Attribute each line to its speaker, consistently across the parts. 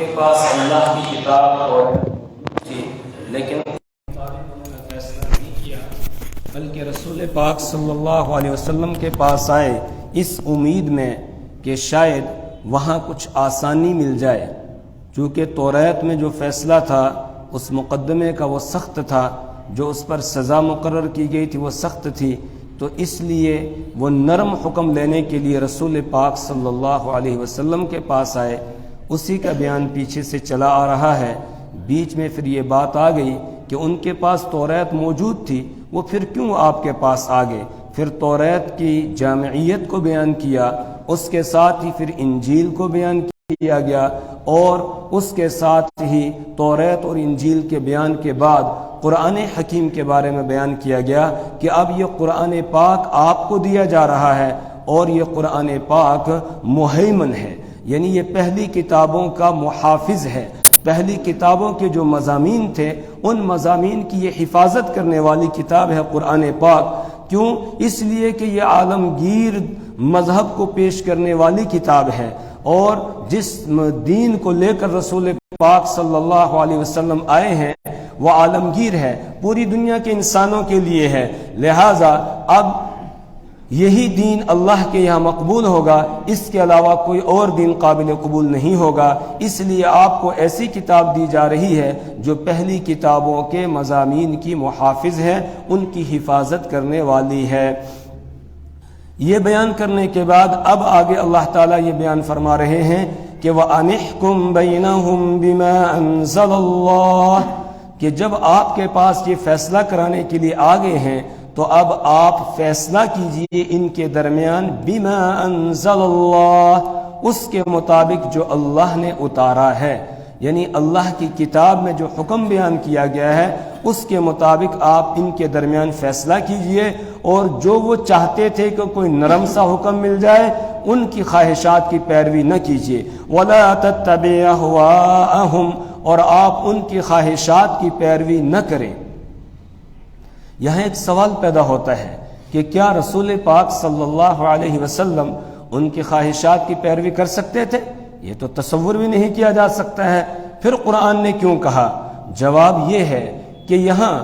Speaker 1: کے پاس اللہ کی کتاب اور تھی، لیکن فیصلہ نہیں کیا، بلکہ رسول پاک صلی اللہ علیہ وسلم کے پاس آئے اس امید میں کہ شاید وہاں کچھ آسانی مل جائے، چونکہ توریت میں جو فیصلہ تھا اس مقدمے کا وہ سخت تھا، جو اس پر سزا مقرر کی گئی تھی وہ سخت تھی، تو اس لیے وہ نرم حکم لینے کے لیے رسول پاک صلی اللہ علیہ وسلم کے پاس آئے۔ اسی کا بیان پیچھے سے چلا آ رہا ہے۔ بیچ میں پھر یہ بات آ گئی کہ ان کے پاس توریت موجود تھی، وہ پھر کیوں آپ کے پاس آ گئے؟ پھر توریت کی جامعیت کو بیان کیا، اس کے ساتھ ہی پھر انجیل کو بیان کیا گیا، اور اس کے ساتھ ہی توریت اور انجیل کے بیان کے بعد قرآن حکیم کے بارے میں بیان کیا گیا کہ اب یہ قرآن پاک آپ کو دیا جا رہا ہے، اور یہ قرآن پاک مہیمن ہے، یعنی یہ پہلی کتابوں کا محافظ ہے۔ پہلی کتابوں کے جو مضامین تھے ان مضامین کی یہ حفاظت کرنے والی کتاب ہے قرآن پاک۔ کیوں؟ اس لیے کہ یہ عالمگیر مذہب کو پیش کرنے والی کتاب ہے، اور جس دین کو لے کر رسول پاک صلی اللہ علیہ وسلم آئے ہیں وہ عالمگیر ہے، پوری دنیا کے انسانوں کے لیے ہے، لہٰذا اب یہی دین اللہ کے یہاں مقبول ہوگا، اس کے علاوہ کوئی اور دین قابل قبول نہیں ہوگا۔ اس لیے آپ کو ایسی کتاب دی جا رہی ہے جو پہلی کتابوں کے مضامین کی محافظ ہے، ان کی حفاظت کرنے والی ہے۔ یہ بیان کرنے کے بعد اب آگے اللہ تعالیٰ یہ بیان فرما رہے ہیں کہ وَأَنِحْكُمْ بَيْنَهُمْ بِمَا أَنزَلَ اللَّهُ، کہ جب آپ کے پاس یہ فیصلہ کرانے کے لیے آ گئے ہیں تو اب آپ فیصلہ کیجئے ان کے درمیان بِمَا أَنزَلَ اللَّهُ، اس کے مطابق جو اللہ نے اتارا ہے، یعنی اللہ کی کتاب میں جو حکم بیان کیا گیا ہے اس کے مطابق آپ ان کے درمیان فیصلہ کیجئے، اور جو وہ چاہتے تھے کہ کوئی نرم سا حکم مل جائے ان کی خواہشات کی پیروی نہ کیجئے۔ وَلَا تَتَّبِعْ أَهْوَاءَهُمْ، اور آپ ان کی خواہشات کی پیروی نہ کریں۔ یہاں ایک سوال پیدا ہوتا ہے کہ کیا رسول پاک صلی اللہ علیہ وسلم ان کی خواہشات کی پیروی کر سکتے تھے؟ یہ تو تصور بھی نہیں کیا جا سکتا ہے، پھر قرآن نے کیوں کہا؟ جواب یہ ہے کہ یہاں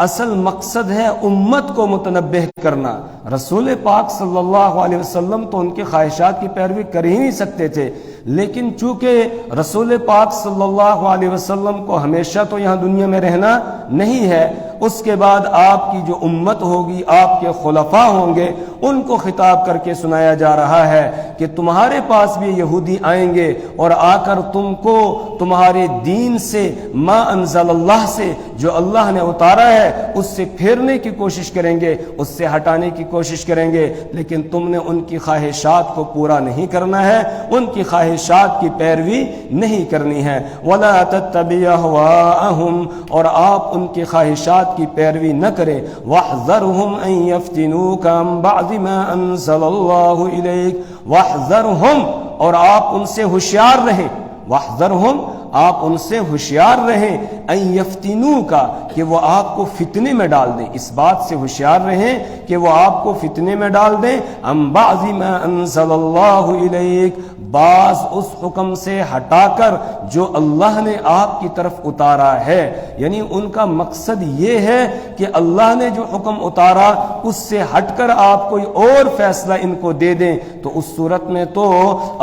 Speaker 1: اصل مقصد ہے امت کو متنبہ کرنا۔ رسول پاک صلی اللہ علیہ وسلم تو ان کے خواہشات کی پیروی کر ہی نہیں سکتے تھے، لیکن چونکہ رسول پاک صلی اللہ علیہ وسلم کو ہمیشہ تو یہاں دنیا میں رہنا نہیں ہے، اس کے بعد آپ کی جو امت ہوگی، آپ کے خلفاء ہوں گے، ان کو خطاب کر کے سنایا جا رہا ہے کہ تمہارے پاس بھی یہودی آئیں گے اور آ کر تم کو تمہارے دین سے، ما انزل اللہ سے، جو اللہ نے اتارا ہے اس سے پھیرنے کی کوشش کریں گے، اس سے ہٹانے کی کوشش کریں گے، لیکن تم نے ان کی خواہشات کو پورا نہیں کرنا ہے، ان کی خواہشات کی پیروی نہیں کرنی ہے۔ وَلَا تَتَّبِعْ أَهْوَاءَهُمْ، اور آپ ان کی خواہشات کی پیروی نہ کریں۔ وَاحْذَرْهُمْ أَن يَفْتِنُوكَ عَن بَعْضِ مَا أَنزَلَ اللَّهُ إِلَيْكَ وَاحْذَرْهُمْ، اور آپ ان سے ہوشیار رہیں۔ وَاحْذَرْهُمْ، آپ ان سے ہوشیار رہیں، ان یفتنوکا، کہ وہ آپ کو فتنے میں ڈال دیں، اس بات سے ہوشیار رہیں کہ وہ آپ کو فتنے میں ڈال دیں، عن بعض ما انزل اللہ الیک، بعض اس حکم سے ہٹا کر جو اللہ نے آپ کی طرف اتارا ہے، یعنی ان کا مقصد یہ ہے کہ اللہ نے جو حکم اتارا اس سے ہٹ کر آپ کوئی اور فیصلہ ان کو دے دیں، تو اس صورت میں تو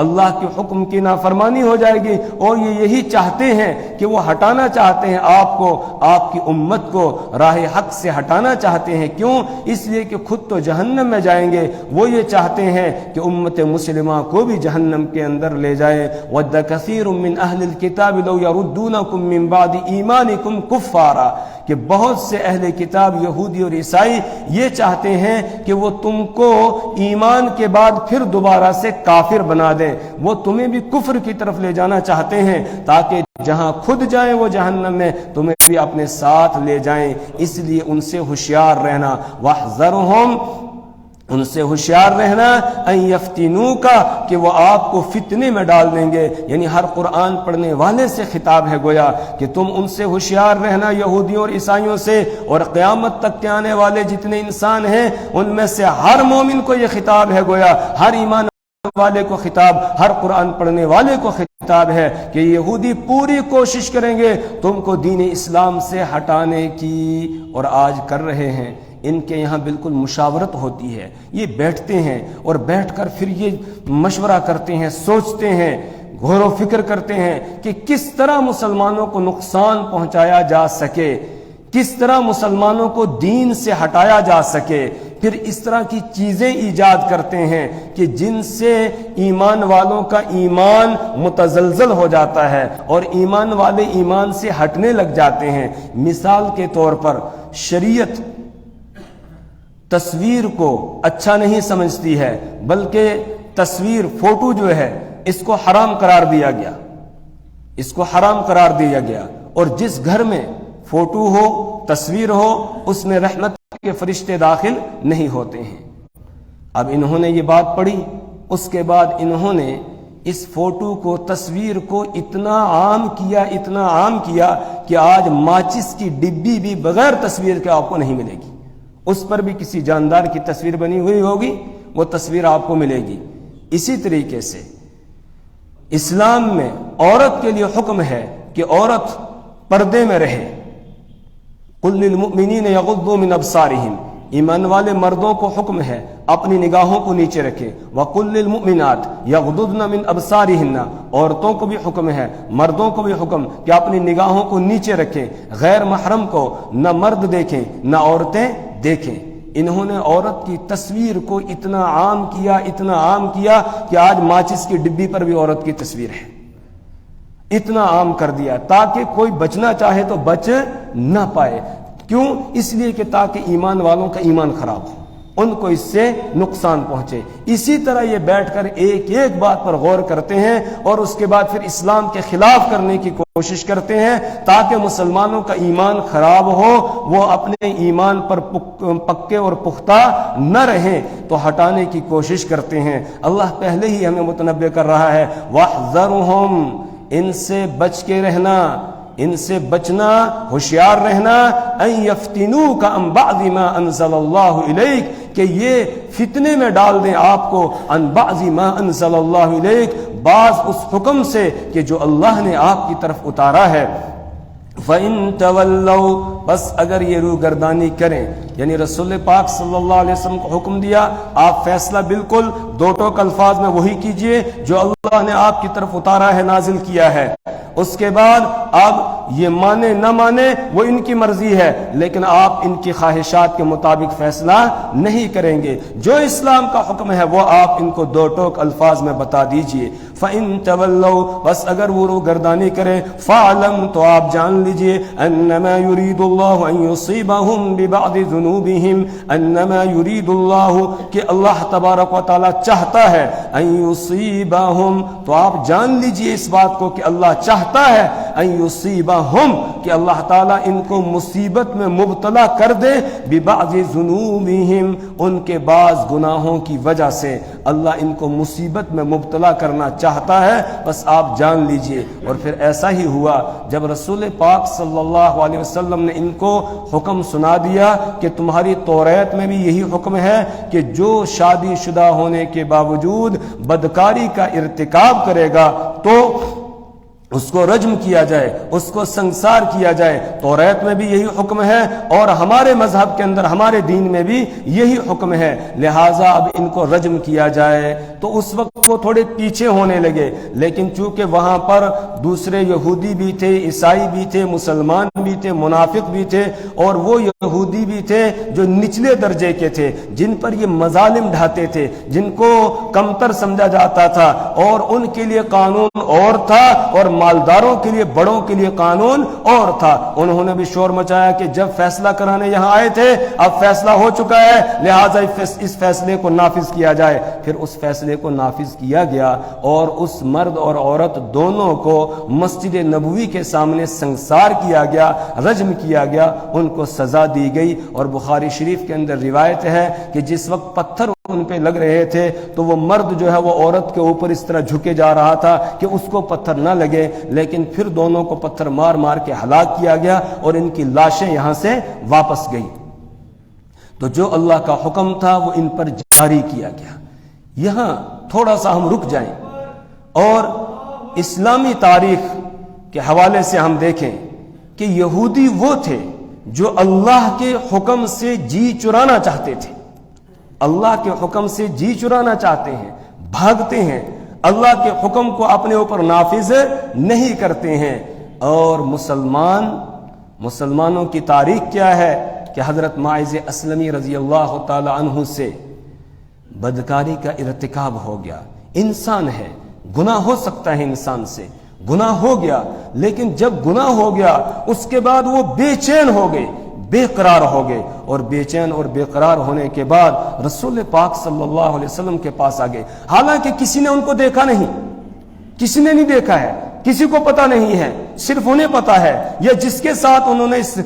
Speaker 1: اللہ کے حکم کی نافرمانی ہو جائے گی، اور یہ یہی چاہتے ہیں کہ وہ ہٹانا چاہتے ہیں آپ کو، آپ کی امت کو راہ حق سے ہٹانا چاہتے ہیں۔ کیوں؟ اس لیے کہ خود تو جہنم میں جائیں گے، وہ یہ چاہتے ہیں کہ امت مسلمہ کو بھی جہنم کے اندر لے جائے۔ وَدَّ كَثِيرٌ مِّنْ أَهْلِ الْكِتَابِ لَوْ يَرُدُّونَكُم مِّن بَعْدِ إِيمَانِكُمْ كُفَّارًا، کہ بہت سے اہل کتاب یہودی اور عیسائی یہ چاہتے ہیں کہ وہ تم کو ایمان کے بعد پھر دوبارہ سے کافر بنا دیں، وہ تمہیں بھی کفر کی طرف لے جانا چاہتے ہیں تاکہ جہاں خود جائیں وہ جہنم میں تمہیں بھی اپنے ساتھ لے جائیں۔ اس لیے ان سے ہوشیار رہنا۔ وَاحْذَرْهُمْ، ان سے ہوشیار رہنا، ان یفتنوکا، کہ وہ آپ کو فتنے میں ڈال دیں گے، یعنی ہر قرآن پڑھنے والے سے خطاب ہے گویا کہ تم ان سے ہوشیار رہنا، یہودیوں اور عیسائیوں سے، اور قیامت تک کے آنے والے جتنے انسان ہیں ان میں سے ہر مومن کو یہ خطاب ہے گویا، ہر ایمان والے کو خطاب، ہر قرآن پڑھنے والے کو خطاب ہے کہ یہودی پوری کوشش کریں گے تم کو دین اسلام سے ہٹانے کی، اور آج کر رہے ہیں۔ ان کے یہاں بالکل مشاورت ہوتی ہے، یہ بیٹھتے ہیں اور بیٹھ کر پھر یہ مشورہ کرتے ہیں، سوچتے ہیں، غور و فکر کرتے ہیں کہ کس طرح مسلمانوں کو نقصان پہنچایا جا سکے، کس طرح مسلمانوں کو دین سے ہٹایا جا سکے۔ پھر اس طرح کی چیزیں ایجاد کرتے ہیں کہ جن سے ایمان والوں کا ایمان متزلزل ہو جاتا ہے اور ایمان والے ایمان سے ہٹنے لگ جاتے ہیں۔ مثال کے طور پر شریعت تصویر کو اچھا نہیں سمجھتی ہے، بلکہ تصویر، فوٹو جو ہے، اس کو حرام قرار دیا گیا، اس کو حرام قرار دیا گیا، اور جس گھر میں فوٹو ہو، تصویر ہو، اس میں رحمت کے فرشتے داخل نہیں ہوتے ہیں۔ اب انہوں نے یہ بات پڑھی، اس کے بعد انہوں نے اس فوٹو کو، تصویر کو اتنا عام کیا، اتنا عام کیا کہ آج ماچس کی ڈبی بھی بغیر تصویر کے آپ کو نہیں ملے گی، اس پر بھی کسی جاندار کی تصویر بنی ہوئی ہوگی، وہ تصویر آپ کو ملے گی۔ اسی طریقے سے اسلام میں عورت کے لیے حکم ہے کہ عورت پردے میں رہے۔ قل للمؤمنین یغضوا من ابصارہم، ایمان والے مردوں کو حکم ہے اپنی نگاہوں کو نیچے رکھیں۔ وقل للمؤمنات یغضضن من ابصارہن، عورتوں کو بھی حکم ہے، مردوں کو بھی حکم کہ اپنی نگاہوں کو نیچے رکھیں، غیر محرم کو نہ مرد دیکھیں نہ عورتیں دیکھیں۔ انہوں نے عورت کی تصویر کو اتنا عام کیا، اتنا عام کیا کہ آج ماچس کی ڈبی پر بھی عورت کی تصویر ہے، اتنا عام کر دیا تاکہ کوئی بچنا چاہے تو بچ نہ پائے۔ کیوں؟ اس لیے کہ تاکہ ایمان والوں کا ایمان خراب ہو، ان کو اس سے نقصان پہنچے۔ اسی طرح یہ بیٹھ کر ایک ایک بات پر غور کرتے ہیں اور اس کے بعد پھر اسلام کے خلاف کرنے کی کوشش کرتے ہیں تاکہ مسلمانوں کا ایمان خراب ہو، وہ اپنے ایمان پر پکے اور پختہ نہ رہیں، تو ہٹانے کی کوشش کرتے ہیں۔ اللہ پہلے ہی ہمیں متنبہ کر رہا ہے، وَاحْذَرْهُمْ، ان سے بچ کے رہنا، ان سے بچنا، ہوشیار رہنا، ان یفتنوک عن بعض ما انزل اللہ الیک، کہ یہ فتنے میں ڈال دیں آپ کو، عن بعض ما انزل اللہ الیک، بعض اس حکم سے کہ جو اللہ نے آپ کی طرف اتارا ہے۔ فَإِن تَوَلَّوْا، بس اگر یہ روگردانی کریں، یعنی رسول پاک صلی اللہ علیہ وسلم کو حکم دیا آپ فیصلہ بالکل دو ٹوک الفاظ میں وہی کیجئے جو اللہ نے آپ کی طرف اتارا ہے، نازل کیا ہے۔ اس کے بعد اب یہ مانے نہ مانے وہ ان کی مرضی ہے، لیکن آپ ان کی خواہشات کے مطابق فیصلہ نہیں کریں گے، جو اسلام کا حکم ہے وہ آپ ان کو دو ٹوک الفاظ میں بتا دیجئے۔ فَإِن تَوَلَّوْا، بس اگر وہ روگردانی کریں، فَاعْلَمْ، تو آپ جان لیجئے، انما یرید اللہ ان یصیبہم ببعض ذنوبہم، انما یرید اللہ، کہ اللہ تبارک و تعالی چاہتا ہے، ان یصیبہم، تو آپ جان لیجئے اس بات کو کہ اللہ چاہتا ہے، ان یصیبہم، کہ اللہ تعالیٰ ان کو مصیبت میں مبتلا کر دے، ببعض ذنوبہم، ان کے بعض گناہوں کی وجہ سے اللہ ان کو مصیبت میں مبتلا کرنا چاہتا ہے، بس آپ جان لیجئے۔ اور پھر ایسا ہی ہوا جب رسول پاک صلی اللہ علیہ وسلم نے ان کو حکم سنا دیا کہ تمہاری توریت میں بھی یہی حکم ہے کہ جو شادی شدہ ہونے کے باوجود بدکاری کا ارتکاب کرے گا تو اس کو رجم کیا جائے، اس کو سنسار کیا جائے۔ توریت میں بھی یہی حکم ہے اور ہمارے مذہب کے اندر، ہمارے دین میں بھی یہی حکم ہے، لہٰذا اب ان کو رجم کیا جائے۔ تو اس وقت وہ تھوڑے پیچھے ہونے لگے، لیکن چونکہ وہاں پر دوسرے یہودی بھی تھے، عیسائی بھی تھے، مسلمان بھی تھے، منافق بھی تھے، اور وہ یہودی بھی تھے جو نچلے درجے کے تھے، جن پر یہ مظالم ڈھاتے تھے، جن کو کمتر سمجھا جاتا تھا، اور ان کے لیے قانون اور تھا اور مالداروں کے لیے، بڑوں کے لیے قانون اور تھا۔ انہوں نے بھی شور مچایا کہ جب فیصلہ کرانے یہاں آئے تھے، اب فیصلہ ہو چکا ہے، لہٰذا اس فیصلے کو نافذ کیا جائے۔ پھر اس فیصلے کو نافذ کیا گیا اور اس مرد اور عورت دونوں کو مسجد نبوی کے سامنے سنسار کیا گیا، رجم کیا گیا، ان کو سزا دی گئی۔ اور بخاری شریف کے اندر روایت ہے کہ جس وقت پتھر ان پہ لگ رہے تھے تو وہ مرد جو ہے وہ عورت کے اوپر اس طرح جھکے جا رہا تھا کہ اس کو پتھر نہ لگے، لیکن پھر دونوں کو پتھر مار مار کے ہلاک کیا گیا اور ان کی لاشیں یہاں سے واپس گئی۔ تو جو اللہ کا حکم تھا وہ ان پر جاری کیا گیا۔ یہاں تھوڑا سا ہم رک جائیں اور اسلامی تاریخ کے حوالے سے ہم دیکھیں کہ یہودی وہ تھے جو اللہ کے حکم سے جی چرانا چاہتے تھے، اللہ کے حکم سے جی چرانا چاہتے ہیں، بھاگتے ہیں، اللہ کے حکم کو اپنے اوپر نافذ نہیں کرتے ہیں۔ اور مسلمانوں کی تاریخ کیا ہے کہ حضرت ماعز اسلمی رضی اللہ تعالی عنہ سے بدکاری کا ارتکاب ہو گیا۔ انسان ہے، گناہ ہو سکتا ہے انسان سے، گناہ ہو گیا، لیکن جب گناہ ہو گیا اس کے بعد وہ بے چین ہو گئے، بے قرار ہو گئے، اور بے چین اور بے قرار ہونے کے بعد رسول پاک صلی اللہ علیہ وسلم کے پاس آ گئے، حالانکہ کسی نے ان کو دیکھا نہیں، کسی نے نہیں دیکھا ہے، کسی کو پتا نہیں ہے، صرف انہیں پتا ہے، یا جس کے ساتھ انہوں نے اس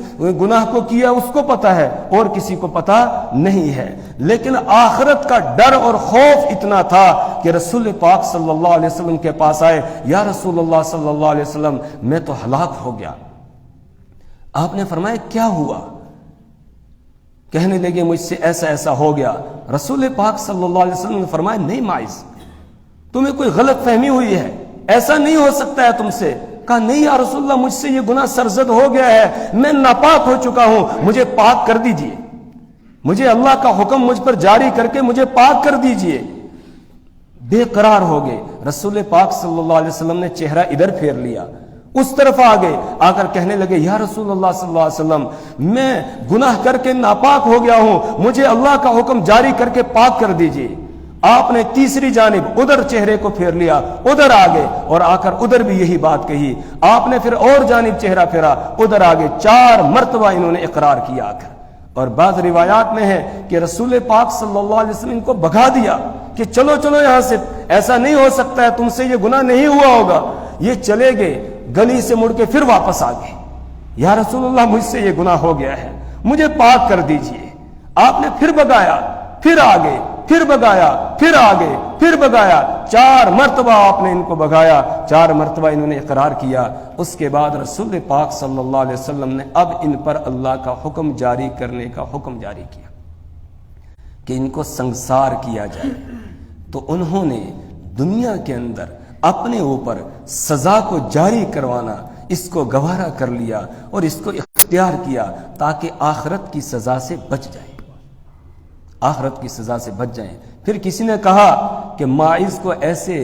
Speaker 1: گناہ کو کیا اس کو پتا ہے، اور کسی کو پتا نہیں ہے۔ لیکن آخرت کا ڈر اور خوف اتنا تھا کہ رسول پاک صلی اللہ علیہ وسلم کے پاس آئے، یا رسول اللہ صلی اللہ علیہ وسلم میں تو ہلاک ہو گیا۔ آپ نے فرمایا کیا ہوا؟ کہنے لگے مجھ سے ایسا ایسا ہو گیا۔ رسول پاک صلی اللہ علیہ وسلم نے فرمایا نہیں ماعز، تمہیں کوئی غلط فہمی ہوئی ہے، ایسا نہیں ہو سکتا ہے تم سے۔ کہا نہیں یا رسول اللہ، مجھ سے یہ گناہ سرزد ہو گیا ہے، میں ناپاک ہو چکا ہوں، مجھے پاک کر دیجئے، مجھے اللہ کا حکم مجھ پر جاری کر کے مجھے پاک کر دیجئے۔ بے قرار ہو گئے۔ رسول پاک صلی اللہ علیہ وسلم نے چہرہ ادھر پھیر لیا، اس طرف آ گئے، آ کر کہنے لگے یا رسول اللہ صلی اللہ علیہ وسلم میں گناہ کر کے ناپاک ہو گیا ہوں، مجھے اللہ کا حکم جاری کر کے پاک کر دیجئے۔ آپ نے تیسری جانب ادھر چہرے کو پھیر لیا، ادھر آ گئے، اور آ کر ادھر بھی یہی بات کہی۔ آپ نے پھر اور جانب چہرہ پھیرا، ادھر آ گئے، 4 مرتبہ انہوں نے اقرار کیا آ کر۔ اور بعض روایات میں ہے کہ رسول پاک صلی اللہ علیہ وسلم ان کو بھگا دیا کہ چلو چلو یہاں سے، ایسا نہیں ہو سکتا ہے، تم سے یہ گناہ نہیں ہوا ہوگا۔ یہ چلے گئے، گلی سے مڑ کے پھر واپس آ گئے، یا رسول اللہ مجھ سے یہ گناہ ہو گیا ہے، مجھے پاک کر دیجئے۔ آپ نے پھر بھگایا، پھر آگے، پھر بھگایا، پھر آگے، پھر بھگایا، 4 مرتبہ آپ نے ان کو بھگایا، 4 مرتبہ انہوں نے اقرار کیا۔ اس کے بعد رسول پاک صلی اللہ علیہ وسلم نے اب ان پر اللہ کا حکم جاری کرنے کا حکم جاری کیا کہ ان کو سنسار کیا جائے۔ تو انہوں نے دنیا کے اندر اپنے اوپر سزا کو جاری کروانا، اس کو گوارا کر لیا اور اس کو اختیار کیا تاکہ آخرت کی سزا سے بچ جائیں، آخرت کی سزا سے بچ جائیں۔ پھر کسی نے کہا کہ ماعز کو ایسے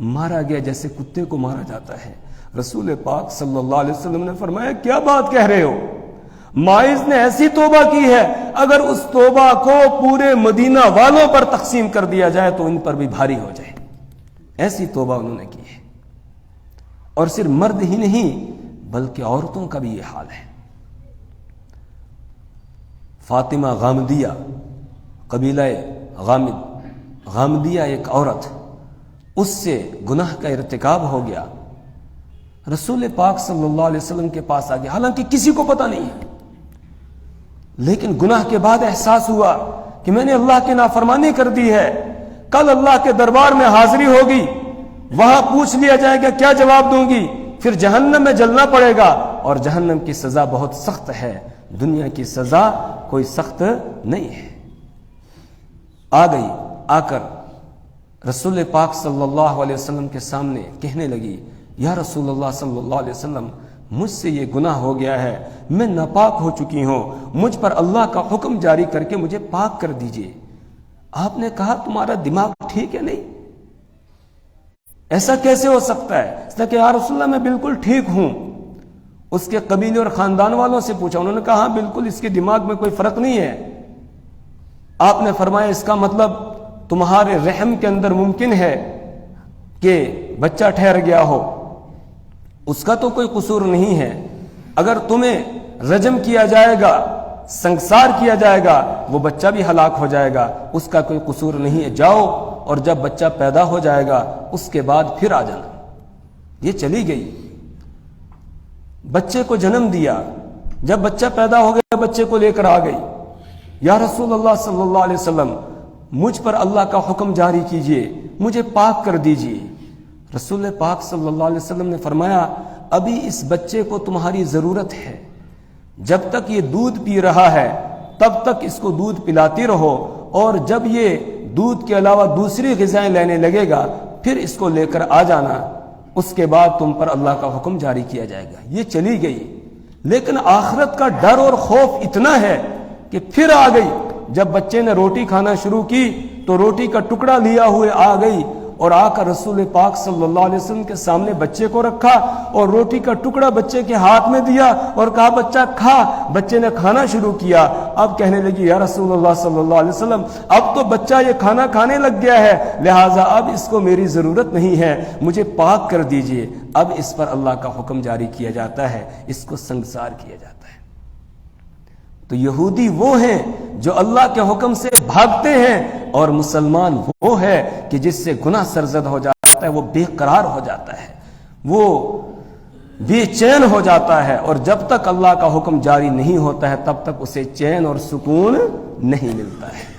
Speaker 1: مارا گیا جیسے کتے کو مارا جاتا ہے۔ رسول پاک صلی اللہ علیہ وسلم نے فرمایا کیا بات کہہ رہے ہو، ماعز نے ایسی توبہ کی ہے، اگر اس توبہ کو پورے مدینہ والوں پر تقسیم کر دیا جائے تو ان پر بھی بھاری ہو جائے، ایسی توبہ انہوں نے کی ہے۔ اور صرف مرد ہی نہیں بلکہ عورتوں کا بھی یہ حال ہے۔ فاطمہ غامدیہ، قبیلہ غامدیہ ایک عورت، اس سے گناہ کا ارتکاب ہو گیا، رسول پاک صلی اللہ علیہ وسلم کے پاس آ گیا، حالانکہ کسی کو پتہ نہیں ہے، لیکن گناہ کے بعد احساس ہوا کہ میں نے اللہ کی نافرمانی کر دی ہے، کل اللہ کے دربار میں حاضری ہوگی، وہاں پوچھ لیا جائے گا کیا جواب دوں گی، پھر جہنم میں جلنا پڑے گا، اور جہنم کی سزا بہت سخت ہے، دنیا کی سزا کوئی سخت نہیں ہے۔ آ گئی، آ کر رسول پاک صلی اللہ علیہ وسلم کے سامنے کہنے لگی یا رسول اللہ صلی اللہ علیہ وسلم مجھ سے یہ گناہ ہو گیا ہے، میں ناپاک ہو چکی ہوں، مجھ پر اللہ کا حکم جاری کر کے مجھے پاک کر دیجئے۔ آپ نے کہا تمہارا دماغ ٹھیک ہے نہیں، ایسا کیسے ہو سکتا ہے؟ اس نے کہا یا رسول اللہ میں بالکل ٹھیک ہوں۔ اس کے قبیلے اور خاندان والوں سے پوچھا، انہوں نے کہا ہاں بالکل اس کے دماغ میں کوئی فرق نہیں ہے۔ آپ نے فرمایا اس کا مطلب تمہارے رحم کے اندر ممکن ہے کہ بچہ ٹھہر گیا ہو، اس کا تو کوئی قصور نہیں ہے، اگر تمہیں رجم کیا جائے گا، سنسار کیا جائے گا، وہ بچہ بھی ہلاک ہو جائے گا، اس کا کوئی قصور نہیں ہے، جاؤ اور جب بچہ پیدا ہو جائے گا اس کے بعد پھر آ جانا۔ یہ چلی گئی، بچے کو جنم دیا، جب بچہ پیدا ہو گیا بچے کو لے کر آ گئی، یا رسول اللہ صلی اللہ علیہ وسلم مجھ پر اللہ کا حکم جاری کیجئے، مجھے پاک کر دیجئے۔ رسول پاک صلی اللہ علیہ وسلم نے فرمایا ابھی اس بچے کو تمہاری ضرورت ہے، جب تک یہ دودھ پی رہا ہے تب تک اس کو دودھ پلاتی رہو، اور جب یہ دودھ کے علاوہ دوسری غذائیں لینے لگے گا پھر اس کو لے کر آ جانا، اس کے بعد تم پر اللہ کا حکم جاری کیا جائے گا۔ یہ چلی گئی، لیکن آخرت کا ڈر اور خوف اتنا ہے کہ پھر آ گئی۔ جب بچے نے روٹی کھانا شروع کی تو روٹی کا ٹکڑا لیا ہوئے آ گئی اور آ کر رسول پاک صلی اللہ علیہ وسلم کے سامنے بچے کو رکھا اور روٹی کا ٹکڑا بچے کے ہاتھ میں دیا اور کہا بچہ کھا۔ بچے نے کھانا شروع کیا۔ اب کہنے لگی یا رسول اللہ صلی اللہ علیہ وسلم اب تو بچہ یہ کھانا کھانے لگ گیا ہے، لہٰذا اب اس کو میری ضرورت نہیں ہے، مجھے پاک کر دیجئے۔ اب اس پر اللہ کا حکم جاری کیا جاتا ہے، اس کو سنگسار کیا جاتا ہے۔ تو یہودی وہ ہیں جو اللہ کے حکم سے بھاگتے ہیں، اور مسلمان وہ ہے کہ جس سے گناہ سرزد ہو جاتا ہے وہ بے قرار ہو جاتا ہے، وہ بے چین ہو جاتا ہے، اور جب تک اللہ کا حکم جاری نہیں ہوتا ہے تب تک اسے چین اور سکون نہیں ملتا ہے۔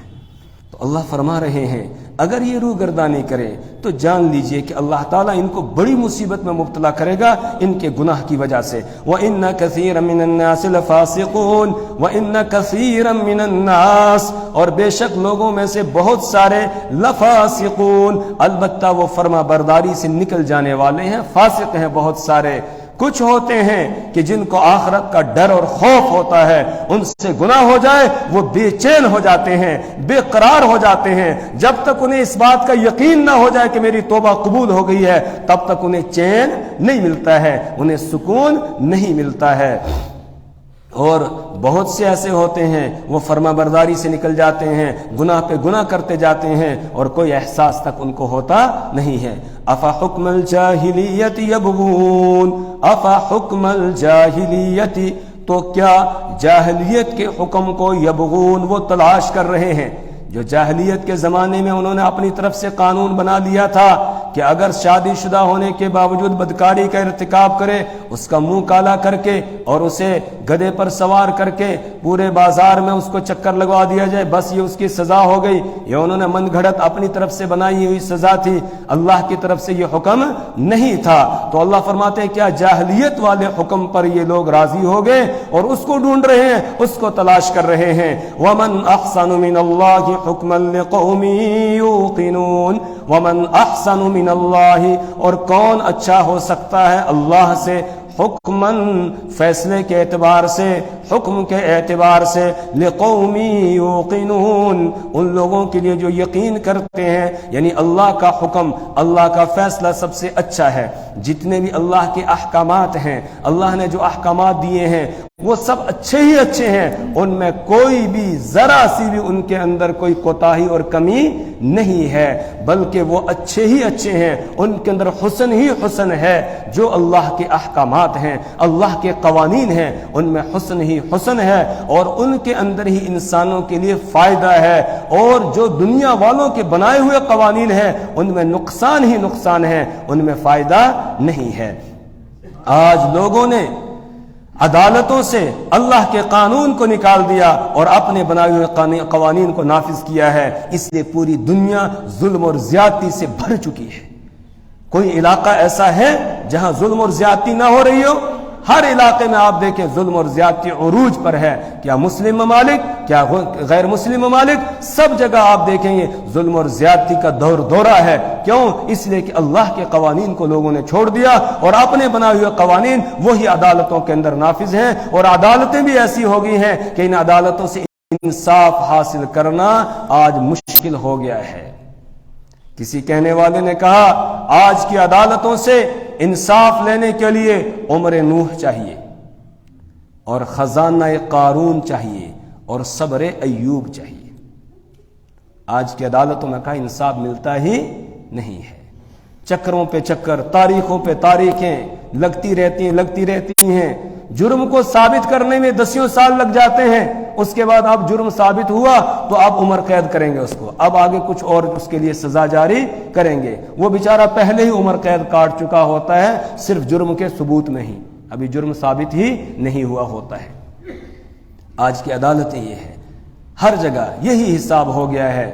Speaker 1: تو اللہ فرما رہے ہیں اگر یہ روگردانی کرے تو جان لیجئے کہ اللہ تعالیٰ ان کو بڑی مصیبت میں مبتلا کرے گا ان کے گناہ کی وجہ سے۔ وَإِنَّ كَثِيرًا مِّنَ النَّاسِ لَفَاسِقُونَ وَإِنَّ كَثِيرًا مِّنَ النَّاسِ، اور بے شک لوگوں میں سے بہت سارے لَفَاسِقُونَ، البتہ وہ فرما برداری سے نکل جانے والے ہیں، فاسق ہیں بہت سارے۔ کچھ ہوتے ہیں کہ جن کو آخرت کا ڈر اور خوف ہوتا ہے، ان سے گناہ ہو جائے وہ بے چین ہو جاتے ہیں، بے قرار ہو جاتے ہیں۔ جب تک انہیں اس بات کا یقین نہ ہو جائے کہ میری توبہ قبول ہو گئی ہے تب تک انہیں چین نہیں ملتا ہے، انہیں سکون نہیں ملتا ہے۔ اور بہت سے ایسے ہوتے ہیں وہ فرما برداری سے نکل جاتے ہیں، گناہ پہ گناہ کرتے جاتے ہیں اور کوئی احساس تک ان کو ہوتا نہیں ہے۔ افا حکم الجاہلیت یبغون، افا حکم الجاہلیت، تو کیا جاہلیت کے حکم کو یبغون، وہ تلاش کر رہے ہیں۔ جو جاہلیت کے زمانے میں انہوں نے اپنی طرف سے قانون بنا لیا تھا کہ اگر شادی شدہ ہونے کے باوجود بدکاری کا ارتکاب کرے اس کا منہ کالا کر کے اور اسے گدھے پر سوار کر کے پورے بازار میں اس کو چکر لگوا دیا جائے، بس یہ اس کی سزا ہو گئی۔ یہ انہوں نے من گھڑت اپنی طرف سے بنائی ہوئی سزا تھی، اللہ کی طرف سے یہ حکم نہیں تھا۔ تو اللہ فرماتے ہیں کیا جاہلیت والے حکم پر یہ لوگ راضی ہو گئے اور اس کو ڈھونڈ رہے ہیں، اس کو تلاش کر رہے ہیں۔ وَمَنْ أَحْسَنُ مِنَ اللَّهِ حُكْمًا لِقَوْمٍ يُوقِنُونَ، وَمَنْ أَحْسَنُ مِنَ اللَّهِ، اور کون اچھا ہو سکتا ہے اللہ سے، حکماً فیصلے کے اعتبار سے، حکم کے اعتبار سے، لقوم یوقنون، ان لوگوں کے لیے جو یقین کرتے ہیں، یعنی اللہ کا حکم، اللہ کا فیصلہ سب سے اچھا ہے۔ جتنے بھی اللہ کے احکامات ہیں، اللہ نے جو احکامات دیے ہیں وہ سب اچھے ہی اچھے ہیں، ان میں کوئی بھی ذرا سی بھی ان کے اندر کوئی کوتاہی اور کمی نہیں ہے، بلکہ وہ اچھے ہی اچھے ہیں، ان کے اندر حسن ہی حسن ہے۔ جو اللہ کے احکامات ہیں، اللہ کے قوانین ہیں، ان میں حسن ہی حسن ہے اور ان کے اندر ہی انسانوں کے لیے فائدہ ہے، اور جو دنیا والوں کے بنائے ہوئے قوانین ہیں ان میں نقصان ہی نقصان ہے، ان میں فائدہ نہیں ہے۔ آج لوگوں نے عدالتوں سے اللہ کے قانون کو نکال دیا اور اپنے بنائے ہوئے قوانین کو نافذ کیا ہے، اس لیے پوری دنیا ظلم اور زیادتی سے بھر چکی ہے۔ کوئی علاقہ ایسا ہے جہاں ظلم اور زیادتی نہ ہو رہی ہو؟ ہر علاقے میں آپ دیکھیں ظلم اور زیادتی عروج پر ہے، کیا مسلم ممالک کیا غیر مسلم ممالک، سب جگہ آپ دیکھیں گے ظلم اور زیادتی کا دورہ ہے۔ کیوں؟ اس لیے کہ اللہ کے قوانین کو لوگوں نے چھوڑ دیا اور اپنے بنائے ہوئے قوانین وہی عدالتوں کے اندر نافذ ہیں، اور عدالتیں بھی ایسی ہو گئی ہیں کہ ان عدالتوں سے انصاف حاصل کرنا آج مشکل ہو گیا ہے۔ کسی کہنے والے نے کہا آج کی عدالتوں سے انصاف لینے کے لیے عمر نوح چاہیے اور خزانہ قارون چاہیے اور صبر ایوب چاہیے۔ آج کی عدالتوں میں کہا انصاف ملتا ہی نہیں ہے، چکروں پہ چکر، تاریخوں پہ تاریخیں لگتی رہتی ہیں۔ جرم کو ثابت کرنے میں 10 سال لگ جاتے ہیں، اس کے بعد اب جرم ثابت ہوا تو اب عمر قید کریں گے اس کو، اب آگے کچھ اور اس کے لیے سزا جاری کریں گے۔ وہ بیچارہ پہلے ہی عمر قید کاٹ چکا ہوتا ہے صرف جرم کے ثبوت میں ہی، ابھی جرم ثابت ہی نہیں ہوا ہوتا ہے۔ آج کی عدالتیں یہ ہے، ہر جگہ یہی حساب ہو گیا ہے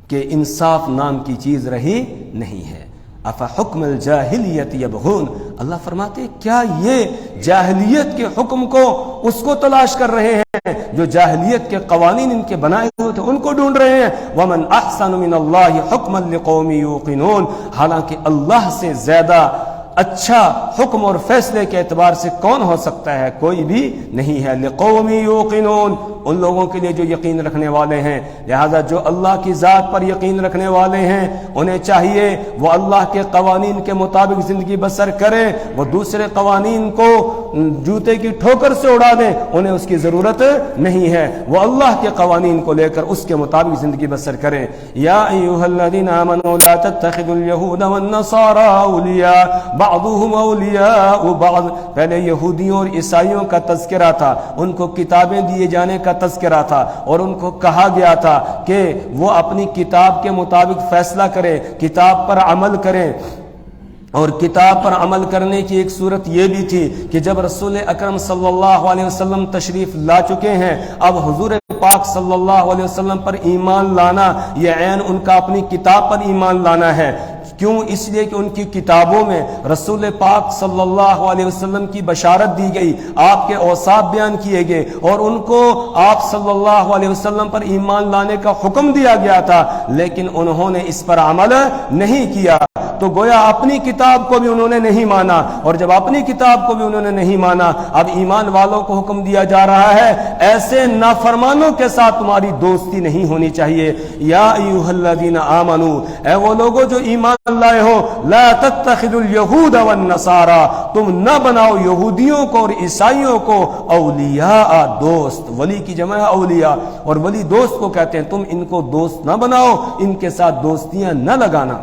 Speaker 1: کہ انصاف نام کی چیز رہی نہیں ہے۔ افا حکم الجاہلیت یبغون، اللہ فرماتے کیا یہ جاہلیت کے حکم کو اس کو تلاش کر رہے ہیں ہیں، جو جاہلیت کے قوانین ان کے بنائے ہوئے تھے ان کو ڈھونڈ رہے ہیں۔ وَمَنْ أَحْسَنُ مِنَ اللَّهِ حُكْمًا لِقَوْمٍ يُوقِنُونَ، حالانکہ اللہ سے زیادہ اچھا حکم اور فیصلے کے اعتبار سے کون ہو سکتا ہے؟ کوئی بھی نہیں ہے۔ لِقَوْمٍ يُوقِنُونَ، ان لوگوں کے لیے جو یقین رکھنے والے ہیں۔ لہذا جو اللہ کی ذات پر یقین رکھنے والے ہیں انہیں چاہیے وہ اللہ کے قوانین کے مطابق زندگی بسر کریں، وہ دوسرے قوانین کو جوتے کی ٹھوکر سے اڑا دیں، انہیں اس کی ضرورت نہیں ہے، وہ اللہ کے قوانین کو لے کر اس کے مطابق زندگی بسر کریں۔ یا ایھا الذین آمنوا لا تتخذوا اليهود والنصارى اولیاء بعضهم اولیاء بعض، پہلے یہودیوں اور عیسائیوں کا تذکرہ تھا، ان کو کتابیں دیے جانے کا تذکرہ تھا اور ان کو کہا گیا تھا کہ وہ اپنی کتاب کے مطابق فیصلہ کریں، کتاب پر عمل کریں۔ اور کتاب پر عمل کرنے کی ایک صورت یہ بھی تھی کہ جب رسول اکرم صلی اللہ علیہ وسلم تشریف لا چکے ہیں، اب حضور پاک صلی اللہ علیہ وسلم پر ایمان لانا یہ عین ان کا اپنی کتاب پر ایمان لانا ہے۔ کیوں؟ اس لیے کہ ان کی کتابوں میں رسول پاک صلی اللہ علیہ وسلم کی بشارت دی گئی، آپ کے اوصاف بیان کیے گئے اور ان کو آپ صلی اللہ علیہ وسلم پر ایمان لانے کا حکم دیا گیا تھا، لیکن انہوں نے اس پر عمل نہیں کیا۔ تو گویا اپنی کتاب کو بھی انہوں نے نہیں مانا، اور جب اپنی کتاب کو بھی انہوں نے نہیں مانا، اب ایمان والوں کو حکم دیا جا رہا ہے ایسے نافرمانوں کے ساتھ تمہاری دوستی نہیں ہونی چاہیے۔ یا ایھا الذین آمنو، اے وہ لوگوں جو ایمان لائے ہو، لا تتخذوا اليہود والنصارى، تم نہ بناؤ یہودیوں کو اور عیسائیوں کو اولیاء، دوست، ولی کی جمع ہے اولیاء، اور ولی دوست کو کہتے ہیں، تم ان کو دوست نہ بناؤ، ان کے ساتھ دوستیاں نہ لگانا۔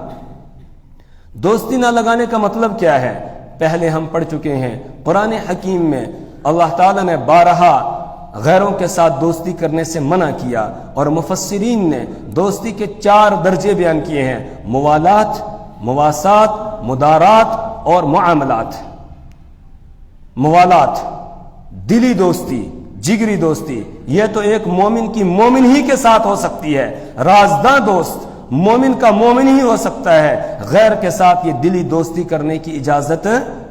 Speaker 1: دوستی نہ لگانے کا مطلب کیا ہے؟ پہلے ہم پڑھ چکے ہیں قرآن حکیم میں اللہ تعالیٰ نے بارہا غیروں کے ساتھ دوستی کرنے سے منع کیا، اور مفسرین نے دوستی کے 4 درجے بیان کیے ہیں: موالات، مواسات، مدارات اور معاملات۔ موالات، دلی دوستی، جگری دوستی، یہ تو ایک مومن کی مومن ہی کے ساتھ ہو سکتی ہے۔ رازداں دوست مومن کا مومن ہی ہو سکتا ہے، غیر کے ساتھ یہ دلی دوستی کرنے کی اجازت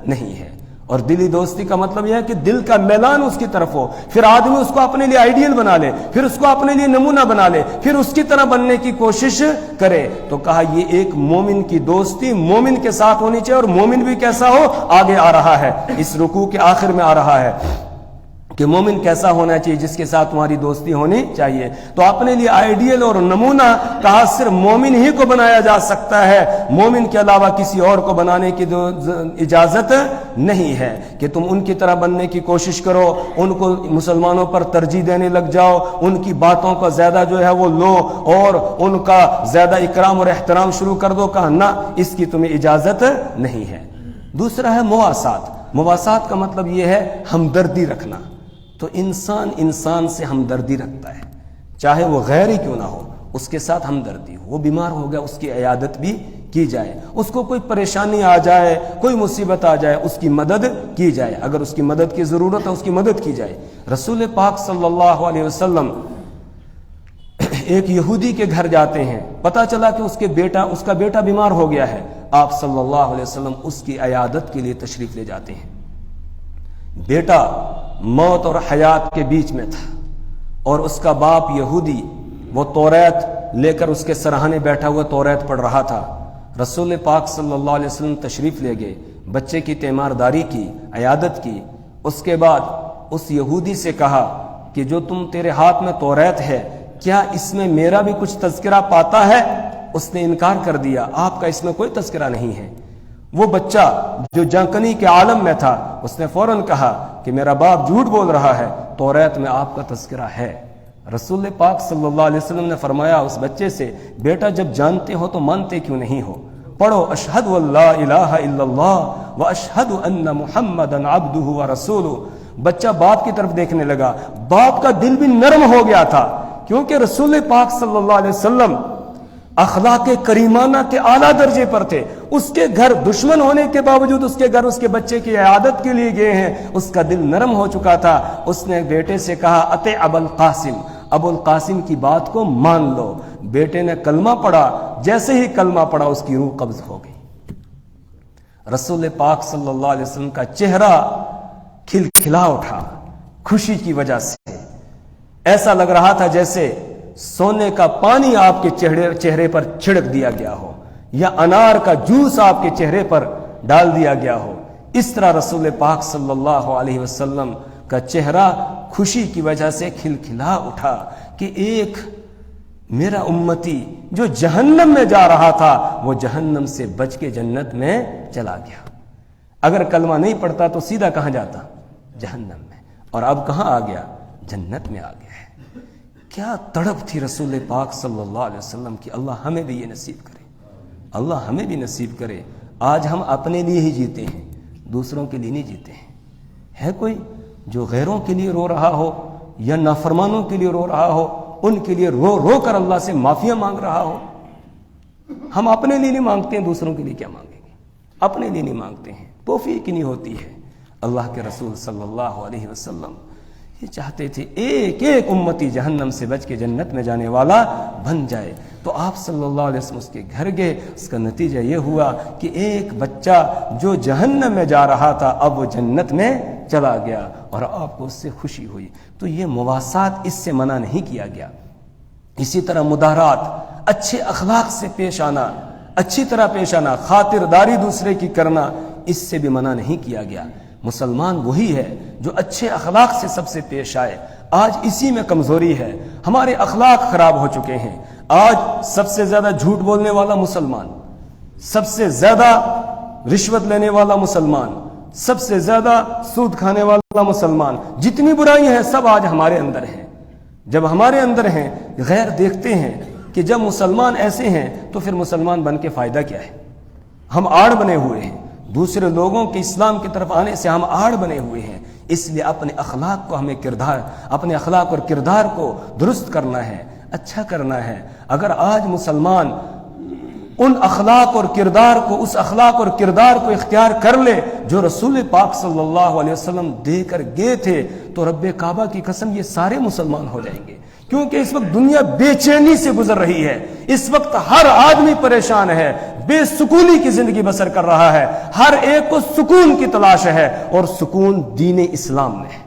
Speaker 1: نہیں ہے۔ اور دلی دوستی کا مطلب یہ ہے کہ دل کا میلان اس کی طرف ہو، پھر آدمی اس کو اپنے لیے آئیڈیل بنا لے، پھر اس کو اپنے لیے نمونہ بنا لے، پھر اس کی طرح بننے کی کوشش کرے۔ تو کہا یہ ایک مومن کی دوستی مومن کے ساتھ ہونی چاہیے، اور مومن بھی کیسا ہو آگے آ رہا ہے، اس رکوع کے آخر میں آ رہا ہے کہ مومن کیسا ہونا چاہیے جس کے ساتھ تمہاری دوستی ہونی چاہیے۔ تو اپنے لیے آئیڈیل اور نمونہ کہا صرف مومن ہی کو بنایا جا سکتا ہے، مومن کے علاوہ کسی اور کو بنانے کی اجازت نہیں ہے کہ تم ان کی طرح بننے کی کوشش کرو، ان کو مسلمانوں پر ترجیح دینے لگ جاؤ، ان کی باتوں کا زیادہ جو ہے وہ لو اور ان کا زیادہ اکرام اور احترام شروع کر دو۔ کہا نہ، اس کی تمہیں اجازت نہیں ہے۔ دوسرا ہے مواسات۔ مواسات کا مطلب یہ ہے ہمدردی رکھنا۔ تو انسان سے ہمدردی رکھتا ہے، چاہے وہ غیر ہی کیوں نہ ہو، اس کے ساتھ ہمدردی ہو۔ وہ بیمار ہو گیا، اس کی عیادت بھی کی جائے، اس کو کوئی پریشانی آ جائے، کوئی مصیبت آ جائے، اس کی مدد کی جائے، اگر اس کی مدد کی ضرورت ہے اس کی مدد کی جائے۔ رسول پاک صلی اللہ علیہ وسلم ایک یہودی کے گھر جاتے ہیں، پتہ چلا کہ اس کا بیٹا بیمار ہو گیا ہے۔ آپ صلی اللہ علیہ وسلم اس کی عیادت کے لیے تشریف لے جاتے ہیں۔ بیٹا موت اور حیات کے بیچ میں تھا، اور اس کا باپ یہودی وہ توریت لے کر اس کے سرہانے بیٹھا ہوا توریت پڑھ رہا تھا۔ رسول پاک صلی اللہ علیہ وسلم تشریف لے گئے، بچے کی تیمارداری کی، عیادت کی۔ اس کے بعد اس یہودی سے کہا کہ جو تیرے ہاتھ میں توریت ہے، کیا اس میں میرا بھی کچھ تذکرہ پاتا ہے؟ اس نے انکار کر دیا، آپ کا اس میں کوئی تذکرہ نہیں ہے۔ وہ بچہ جو جانکنی کے عالم میں تھا، اس نے فوراً کہا کہ میرا باپ جھوٹ بول رہا ہے، توریت میں آپ کا تذکرہ ہے۔ رسول پاک صلی اللہ علیہ وسلم نے فرمایا اس بچے سے، بیٹا جب جانتے ہو تو مانتے کیوں نہیں ہو؟ پڑھو اشہد اللہ الہ الا اللہ و اشہد ان محمدا عبدہ و رسولہ۔ بچہ باپ کی طرف دیکھنے لگا، باپ کا دل بھی نرم ہو گیا تھا، کیونکہ رسول پاک صلی اللہ علیہ وسلم اخلاق کریمانہ کے اعلیٰ درجے پر تھے۔ اس کے گھر دشمن ہونے کے باوجود اس کے گھر اس کے بچے کی عیادت کے لیے گئے ہیں، اس کا دل نرم ہو چکا تھا۔ اس نے بیٹے سے کہا اطع ابا القاسم، ابو القاسم کی بات کو مان لو۔ بیٹے نے کلمہ پڑھا، جیسے ہی کلمہ پڑھا اس کی روح قبض ہو گئی۔ رسول پاک صلی اللہ علیہ وسلم کا چہرہ کھلکھلا اٹھا خوشی کی وجہ سے۔ ایسا لگ رہا تھا جیسے سونے کا پانی آپ کے چہرے پر چھڑک دیا گیا ہو یا انار کا جوس آپ کے چہرے پر ڈال دیا گیا ہو۔ اس طرح رسول پاک صلی اللہ علیہ وسلم کا چہرہ خوشی کی وجہ سے کھلکھلا اٹھا کہ ایک میرا امتی جو جہنم میں جا رہا تھا وہ جہنم سے بچ کے جنت میں چلا گیا۔ اگر کلمہ نہیں پڑھتا تو سیدھا کہاں جاتا؟ جہنم میں، اور اب کہاں آ گیا؟ جنت میں آ گیا ہے۔ کیا تڑپ تھی رسول پاک صلی اللہ علیہ وسلم کی۔ اللہ ہمیں بھی یہ نصیب کرے، اللہ ہمیں بھی نصیب کرے۔ آج ہم اپنے لیے ہی جیتے ہیں، دوسروں کے لیے نہیں جیتے ہیں۔ ہے کوئی جو غیروں کے لیے رو رہا ہو یا نافرمانوں کے لیے رو رہا ہو، ان کے لیے رو رو کر اللہ سے معافیاں مانگ رہا ہو؟ ہم اپنے لیے نہیں مانگتے ہیں، دوسروں کے لیے کیا مانگیں گے؟ اپنے لیے نہیں مانگتے ہیں، توفیق نہیں ہوتی ہے۔ اللہ کے رسول صلی اللہ علیہ وسلم یہ چاہتے تھے ایک ایک امتی جہنم سے بچ کے جنت میں جانے والا بن جائے۔ تو آپ صلی اللہ علیہ وسلم اس کے گھر گئے، اس کا نتیجہ یہ ہوا کہ ایک بچہ جو جہنم میں جا رہا تھا اب وہ جنت میں چلا گیا، اور آپ کو اس سے خوشی ہوئی۔ تو یہ مواسات اس سے منع نہیں کیا گیا۔ اسی طرح مدارات، اچھے اخلاق سے پیش آنا، اچھی طرح پیش آنا، خاطرداری دوسرے کی کرنا، اس سے بھی منع نہیں کیا گیا۔ مسلمان وہی ہے جو اچھے اخلاق سے سب سے پیش آئے۔ آج اسی میں کمزوری ہے، ہمارے اخلاق خراب ہو چکے ہیں۔ آج سب سے زیادہ جھوٹ بولنے والا مسلمان، سب سے زیادہ رشوت لینے والا مسلمان، سب سے زیادہ سود کھانے والا مسلمان، جتنی برائیاں ہیں سب آج ہمارے اندر ہیں۔ جب ہمارے اندر ہیں، غیر دیکھتے ہیں کہ جب مسلمان ایسے ہیں تو پھر مسلمان بن کے فائدہ کیا ہے؟ ہم آڑ بنے ہوئے ہیں، دوسرے لوگوں کے اسلام کی طرف آنے سے ہم آڑ بنے ہوئے ہیں۔ اس لیے اپنے اخلاق کو اپنے اخلاق اور کردار کو درست کرنا ہے، اچھا کرنا ہے۔ اگر آج مسلمان ان اخلاق اور کردار کو، اس اخلاق اور کردار کو اختیار کر لے جو رسول پاک صلی اللہ علیہ وسلم دے کر گئے تھے، تو رب کعبہ کی قسم یہ سارے مسلمان ہو جائیں گے۔ کیونکہ اس وقت دنیا بے چینی سے گزر رہی ہے، اس وقت ہر آدمی پریشان ہے، بے سکونی کی زندگی بسر کر رہا ہے، ہر ایک کو سکون کی تلاش ہے، اور سکون دین اسلام میں ہے،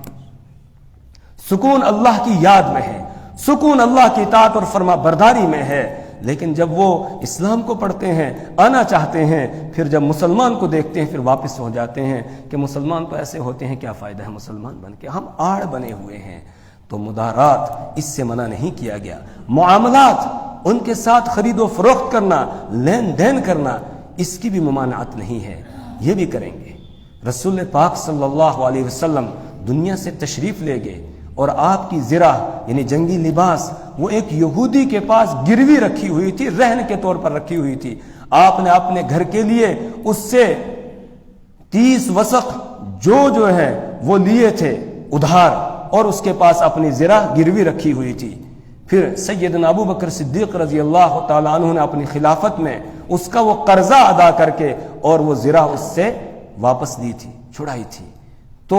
Speaker 1: سکون اللہ کی یاد میں ہے، سکون اللہ کی اطاعت اور فرما برداری میں ہے۔ لیکن جب وہ اسلام کو پڑھتے ہیں، آنا چاہتے ہیں، پھر جب مسلمان کو دیکھتے ہیں پھر واپس ہو جاتے ہیں کہ مسلمان تو ایسے ہوتے ہیں، کیا فائدہ ہے مسلمان بن کے، ہم آڑ بنے ہوئے ہیں۔ تو مدارات اس سے منع نہیں کیا گیا۔ معاملات، ان کے ساتھ خرید و فروخت کرنا، لین دین کرنا، اس کی بھی ممانعت نہیں ہے، یہ بھی کریں گے۔ رسول پاک صلی اللہ علیہ وسلم دنیا سے تشریف لے گئے، اور آپ کی زرہ یعنی جنگی لباس وہ ایک یہودی کے پاس گروی رکھی ہوئی تھی، رہن کے طور پر رکھی ہوئی تھی۔ آپ نے اپنے گھر کے لیے اس سے 30 وسق جو ہے وہ لیے تھے ادھار، اور اس کے پاس اپنی زرہ گروی رکھی ہوئی تھی۔ پھر سیدنا ابو بکر صدیق رضی اللہ تعالیٰ عنہ نے اپنی خلافت میں اس کا وہ قرضہ ادا کر کے اور وہ زرہ اس سے واپس دی تھی، چھڑائی تھی۔ تو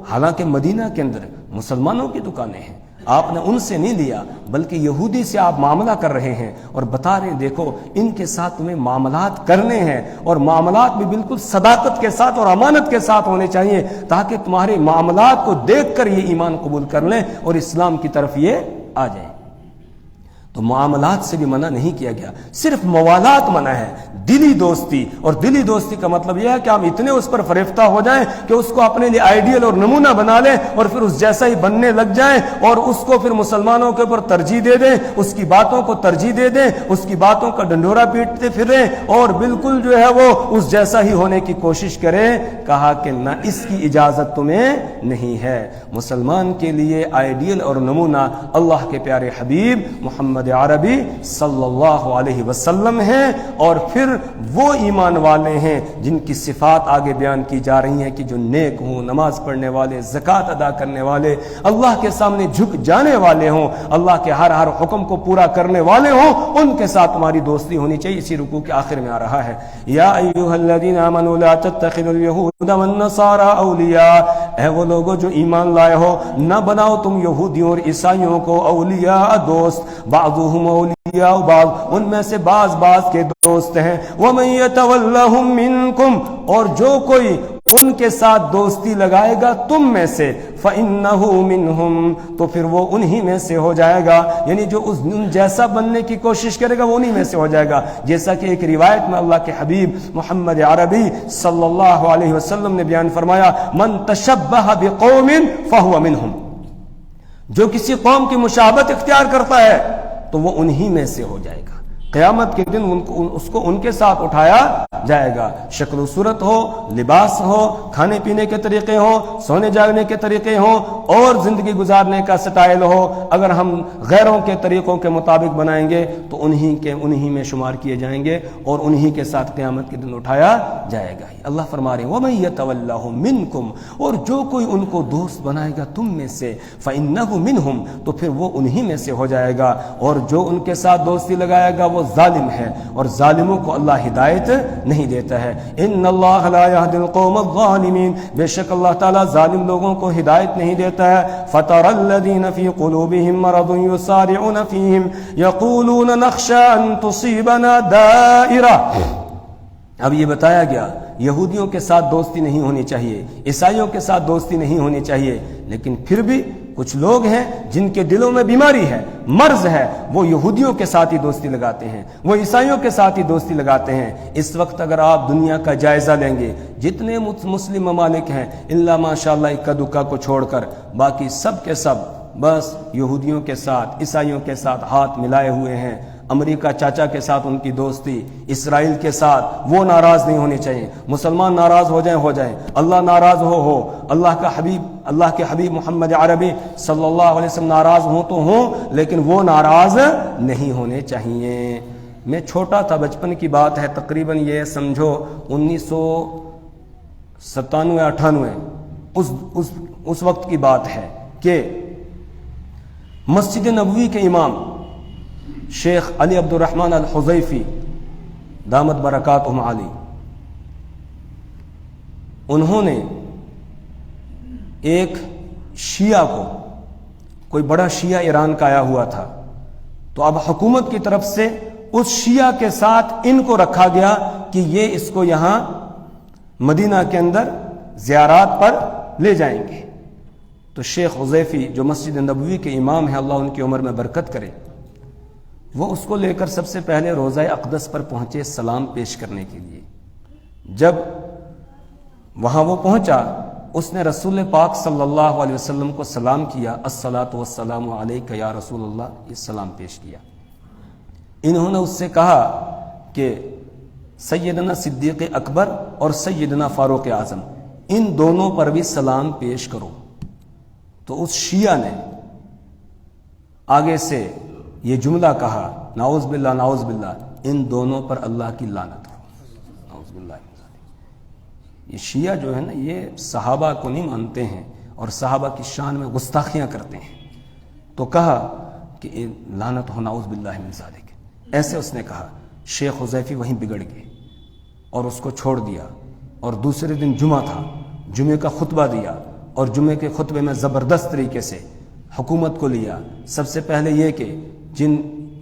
Speaker 1: حالانکہ مدینہ کے اندر مسلمانوں کی دکانیں ہیں، آپ نے ان سے نہیں لیا، بلکہ یہودی سے آپ معاملہ کر رہے ہیں اور بتا رہے ہیں دیکھو ان کے ساتھ تمہیں معاملات کرنے ہیں، اور معاملات بھی بالکل صداقت کے ساتھ اور امانت کے ساتھ ہونے چاہیے، تاکہ تمہارے معاملات کو دیکھ کر یہ ایمان قبول کر لیں اور اسلام کی طرف یہ آ جائیں۔ تو معاملات سے بھی منع نہیں کیا گیا، صرف موالات منع ہے، دلی دوستی۔ اور دلی دوستی کا مطلب یہ ہے کہ ہم اتنے اس پر فریفتہ ہو جائیں کہ اس کو اپنے لیے آئیڈیل اور نمونہ بنا لیں، اور پھر اس جیسا ہی بننے لگ جائیں، اور اس کو پھر مسلمانوں کے اوپر ترجیح دے دیں، اس کی باتوں کو ترجیح دے دیں، اس کی باتوں کا ڈنڈورا پیٹتے پھریں، اور بالکل جو ہے وہ اس جیسا ہی ہونے کی کوشش کریں۔ کہا کہ نہ، اس کی اجازت تمہیں نہیں ہے۔ مسلمان کے لیے آئیڈیل اور نمونہ اللہ کے پیارے حبیب محمد عربی صلی اللہ علیہ وسلم ہیں، اور پھر وہ ایمان والے ہیں جن کی صفات آگے بیان کی جا رہی ہیں کہ جو نیک ہوں، نماز پڑھنے والے، زکوٰۃ ادا کرنے والے، اللہ کے سامنے جھک جانے والے ہوں، اللہ کے ہر حکم کو پورا کرنے والے ہوں، ان کے ساتھ ہماری دوستی ہونی چاہیے۔ اسی رکوع کے آخر میں آ رہا ہے، یا ایھا الذین آمنوا لا تتخذوا اليهود والنصارى اولیاء، اے وہ لوگوں جو ایمان لائے ہو، نہ بناؤ تم یہودیوں اور عیسائیوں کو اولیاء دوست، بعضهم اولیاء بعض، ان میں سے بعض کے دوست ہیں، وَمَن يَتَوَلَّهُم مِّنكُمْ، اور جو کوئی ان کے ساتھ دوستی لگائے گا تم میں سے فَإِنَّهُ مِنْهُمْ تو پھر وہ انہی میں سے ہو جائے گا، یعنی جو ان جیسا بننے کی کوشش کرے گا وہ انہی میں سے ہو جائے گا. جیسا کہ ایک روایت میں اللہ کے حبیب محمد عربی صلی اللہ علیہ وسلم نے بیان فرمایا من تشبہ بقوم فہو منہم، جو کسی قوم کی مشابہت اختیار کرتا ہے تو وہ انہی میں سے ہو جائے گا. قیامت کے دن اس کو ان کے ساتھ اٹھایا جائے گا. شکل و صورت ہو، لباس ہو، کھانے پینے کے طریقے ہوں، سونے جاگنے کے طریقے ہوں، اور زندگی گزارنے کا سٹائل ہو، اگر ہم غیروں کے طریقوں کے مطابق بنائیں گے تو انہی میں شمار کیے جائیں گے اور انہی کے ساتھ قیامت کے دن اٹھایا جائے گا. اللہ فرما رہے ہیں وَمَن يَتَوَلَّهُم مِّنكُمْ، اور جو کوئی ان کو دوست بنائے گا تم میں سے فَإِنَّهُ مِنْهُمْ تو پھر وہ انہی میں سے ہو جائے گا. اور جو ان کے ساتھ دوستی لگائے گا وہ ظالم ہے، اور ظالموں کو اللہ ہدایت نہیں دیتا ہے. ان اللہ لا يهدي القوم الظالمین، بے شک اللہ تعالی ظالم لوگوں کو ہدایت نہیں دیتا ہے. فَتَرَى الَّذِينَ فِي قُلُوبِهِم مَّرَضٌ يُسَارِعُونَ فِيهِمْ يَقُولُونَ نَخْشَىٰ أَن تُصِيبَنَا دَائِرَةٌ. اب یہ بتایا گیا یہودیوں کے ساتھ دوستی نہیں ہونی چاہیے، عیسائیوں کے ساتھ دوستی نہیں ہونی چاہیے، لیکن پھر بھی کچھ لوگ ہیں جن کے دلوں میں بیماری ہے، مرض ہے، وہ یہودیوں کے ساتھ ہی دوستی لگاتے ہیں، وہ عیسائیوں کے ساتھ ہی دوستی لگاتے ہیں. اس وقت اگر آپ دنیا کا جائزہ لیں گے، جتنے مسلم ممالک ہیں الا ماشاءاللہ اکا دکا کو چھوڑ کر، باقی سب کے سب بس یہودیوں کے ساتھ عیسائیوں کے ساتھ ہاتھ ملائے ہوئے ہیں. امریکہ چاچا کے ساتھ ان کی دوستی، اسرائیل کے ساتھ وہ ناراض نہیں ہونی چاہیے. مسلمان ناراض ہو جائیں، اللہ ناراض ہو، اللہ کے حبیب محمد عربی صلی اللہ علیہ وسلم ناراض ہوں تو ہوں، لیکن وہ ناراض نہیں ہونے چاہیے. میں چھوٹا تھا، بچپن کی بات ہے، تقریباً یہ سمجھو 1997-98 اس وقت کی بات ہے کہ مسجد نبوی کے امام شیخ علی عبد الرحمن الحذیفی دامت برکاتہم علی، انہوں نے ایک شیعہ کو، کوئی بڑا شیعہ ایران کا آیا ہوا تھا، تو اب حکومت کی طرف سے اس شیعہ کے ساتھ ان کو رکھا گیا کہ یہ اس کو یہاں مدینہ کے اندر زیارات پر لے جائیں گے. تو شیخ حذیفی جو مسجد نبوی کے امام ہیں، اللہ ان کی عمر میں برکت کرے، وہ اس کو لے کر سب سے پہلے روضہ اقدس پر پہنچے سلام پیش کرنے کے لیے. جب وہاں وہ پہنچا، اس نے رسول پاک صلی اللہ علیہ وسلم کو سلام کیا، الصلاۃ والسلام علیک یا رسول اللہ، یہ سلام پیش کیا. انہوں نے اس سے کہا کہ سیدنا صدیق اکبر اور سیدنا فاروق اعظم، ان دونوں پر بھی سلام پیش کرو. تو اس شیعہ نے آگے سے یہ جملہ کہا، نعوذ باللہ نعوذ باللہ، ان دونوں پر اللہ کی لعنت ہو، نعوذ باللہ. یہ شیعہ جو ہے نا، یہ صحابہ کو نہیں مانتے ہیں اور صحابہ کی شان میں گستاخیاں کرتے ہیں. تو کہا کہ لعنت ہو، نعوذ باللہ من ذالک، ایسے اس نے کہا. شیخ حذیفی وہیں بگڑ گئے اور اس کو چھوڑ دیا. اور دوسرے دن جمعہ تھا، جمعے کا خطبہ دیا، اور جمعے کے خطبے میں زبردست طریقے سے حکومت کو لیا. سب سے پہلے یہ کہ جن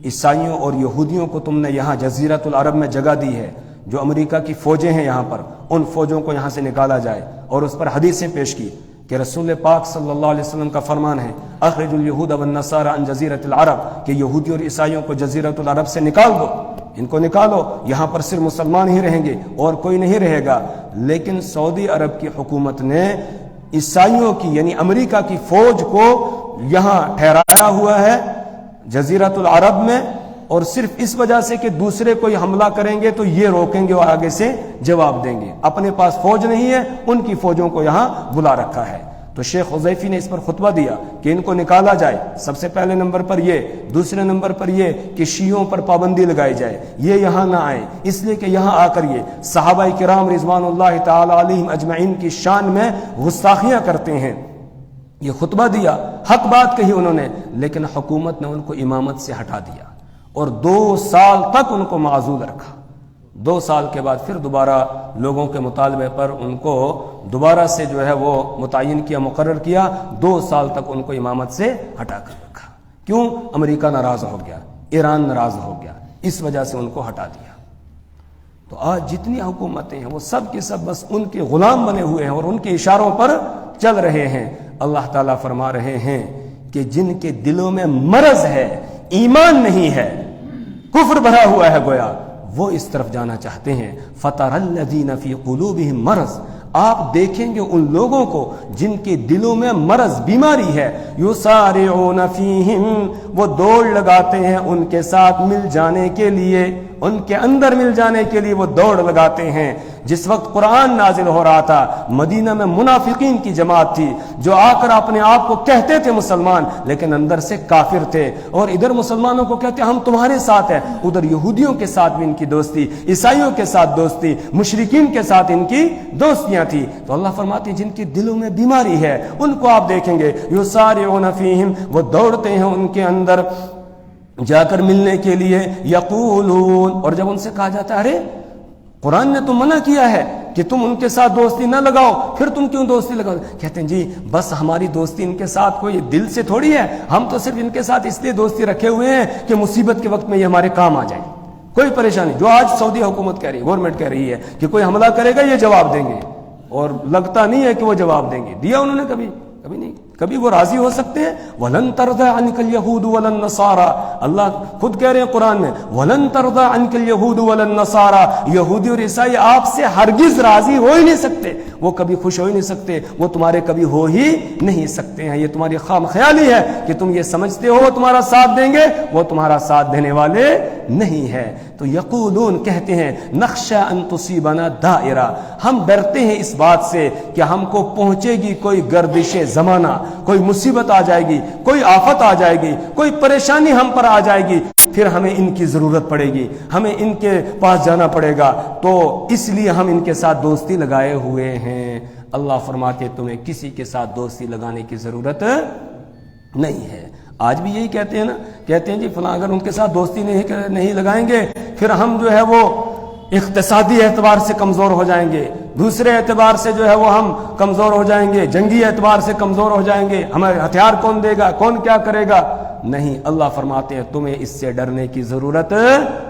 Speaker 1: عیسائیوں اور یہودیوں کو تم نے یہاں جزیرۃ العرب میں جگہ دی ہے، جو امریکہ کی فوجیں ہیں یہاں پر، ان فوجوں کو یہاں سے نکالا جائے. اور اس پر حدیثیں پیش کی کہ رسول پاک صلی اللہ علیہ وسلم کا فرمان ہے، اخرج اليہود والنصارى عن جزیرۃ العرب، کہ یہودی اور عیسائیوں کو جزیرۃ العرب سے نکال دو، ان کو نکالو، یہاں پر صرف مسلمان ہی رہیں گے اور کوئی نہیں رہے گا. لیکن سعودی عرب کی حکومت نے عیسائیوں کی یعنی امریکہ کی فوج کو یہاں ٹھہرایا ہوا ہے جزیرۃ العرب میں، اور صرف اس وجہ سے کہ دوسرے کوئی حملہ کریں گے تو یہ روکیں گے اور آگے سے جواب دیں گے. اپنے پاس فوج نہیں ہے، ان کی فوجوں کو یہاں بلا رکھا ہے. تو شیخ حذیفی نے اس پر خطبہ دیا کہ ان کو نکالا جائے. سب سے پہلے نمبر پر یہ، دوسرے نمبر پر یہ کہ شیعوں پر پابندی لگائی جائے، یہ یہاں نہ آئے، اس لیے کہ یہاں آ کر یہ صحابہ کرام رضوان اللہ تعالی علیہم اجمعین کی شان میں گستاخیاں کرتے ہیں. یہ خطبہ دیا، حق بات کہی انہوں نے، لیکن حکومت نے ان کو امامت سے ہٹا دیا اور 2 سال تک ان کو معزول رکھا. 2 سال کے بعد پھر دوبارہ لوگوں کے مطالبے پر ان کو دوبارہ سے جو ہے وہ متعین کیا، مقرر کیا. 2 سال تک ان کو امامت سے ہٹا کر رکھا. کیوں؟ امریکہ ناراض ہو گیا، ایران ناراض ہو گیا، اس وجہ سے ان کو ہٹا دیا. تو آج جتنی حکومتیں ہیں وہ سب کے سب بس ان کے غلام بنے ہوئے ہیں اور ان کے اشاروں پر چل رہے ہیں۔ اللہ تعالیٰ فرما رہے ہیں کہ جن کے دلوں میں مرض ہے، ایمان نہیں ہے، کفر بھرا ہوا ہے گویا، وہ اس طرف جانا چاہتے ہیں۔ فَتَرَى الَّذِينَ فِي قُلُوبِهِم مَرَضٌ، آپ دیکھیں گے ان لوگوں کو جن کے دلوں میں مرض، بیماری ہے، يُسَارِعُونَ فِيهِمْ، وہ دوڑ لگاتے ہیں ان کے ساتھ مل جانے کے لیے، ان کے اندر مل جانے کے لیے وہ دوڑ لگاتے ہیں۔ جس وقت قرآن نازل ہو رہا تھا، مدینہ میں منافقین کی جماعت تھی جو آ کر اپنے آپ کو کہتے تھے مسلمان لیکن اندر سے کافر تھے، اور ادھر مسلمانوں کو کہتے ہم تمہارے ساتھ ہیں، ادھر یہودیوں کے ساتھ بھی ان کی دوستی، عیسائیوں کے ساتھ دوستی، مشرکین کے ساتھ ان کی دوستیاں تھی۔ تو اللہ فرماتے ہیں جن کے دلوں میں بیماری ہے ان کو آپ دیکھیں گے، یسارعون فیہم، وہ دوڑتے ہیں ان کے اندر جا کر ملنے کے لیے، یقولون، اور جب ان سے کہا جاتا ہے ارے قرآن نے تو منع کیا ہے کہ تم ان کے ساتھ دوستی نہ لگاؤ، پھر تم کیوں دوستی لگاؤ؟ کہتے ہیں جی بس ہماری دوستی ان کے ساتھ کوئی دل سے تھوڑی ہے، ہم تو صرف ان کے ساتھ اس لیے دوستی رکھے ہوئے ہیں کہ مصیبت کے وقت میں یہ ہمارے کام آ جائیں، کوئی پریشانی۔ جو آج سعودی حکومت کہہ رہی ہے، گورنمنٹ کہہ رہی ہے کہ کوئی حملہ کرے گا یہ جواب دیں گے، اور لگتا نہیں ہے کہ وہ جواب دیں گے۔ دیا انہوں نے کبھی نہیں، کبھی وہ راضی ہو سکتے ہیں؟ وَلَن تَرْضَىٰ عَنْكَ الْيَهُودُ وَلَا النَّصَارَىٰ، اللہ خود کہہ رہے ہیں قرآن میں، وَلَن تَرْضَىٰ عَنْكَ الْيَهُودُ وَلَا النَّصَارَىٰ، یہودی اور عیسائی آپ سے ہرگز راضی ہو ہی نہیں سکتے، وہ کبھی خوش ہو ہی نہیں سکتے، وہ تمہارے کبھی ہو ہی نہیں سکتے ہیں۔ یہ تمہاری خام خیالی ہے کہ تم یہ سمجھتے ہو وہ تمہارا ساتھ دیں گے، وہ تمہارا ساتھ دینے والے نہیں ہے۔ تو یقولون، کہتے ہیں، نخشى ان تصیبنا دائرہ، ہم ڈرتے ہیں اس بات سے کہ ہم کو پہنچے گی کوئی گردش زمانہ، کوئی مصیبت آ جائے گی، کوئی آفت آ جائے گی، کوئی پریشانی ہم پر آ جائے گی، پھر ہمیں ان کی ضرورت پڑے گی، ہمیں ان کے پاس جانا پڑے گا، تو اس لیے ہم ان کے ساتھ دوستی لگائے ہوئے ہیں۔ اللہ فرماتے تمہیں کسی کے ساتھ دوستی لگانے کی ضرورت نہیں ہے۔ آج بھی یہی کہتے ہیں نا، کہتے ہیں جی فلاں اگر ان کے ساتھ دوستی نہیں لگائیں گے پھر ہم جو ہے وہ اقتصادی اعتبار سے کمزور ہو جائیں گے، دوسرے اعتبار سے جو ہے وہ ہم کمزور ہو جائیں گے، جنگی اعتبار سے کمزور ہو جائیں گے، ہمیں ہتھیار کون دے گا، کون کیا کرے گا؟ نہیں، اللہ فرماتے ہیں تمہیں اس سے ڈرنے کی ضرورت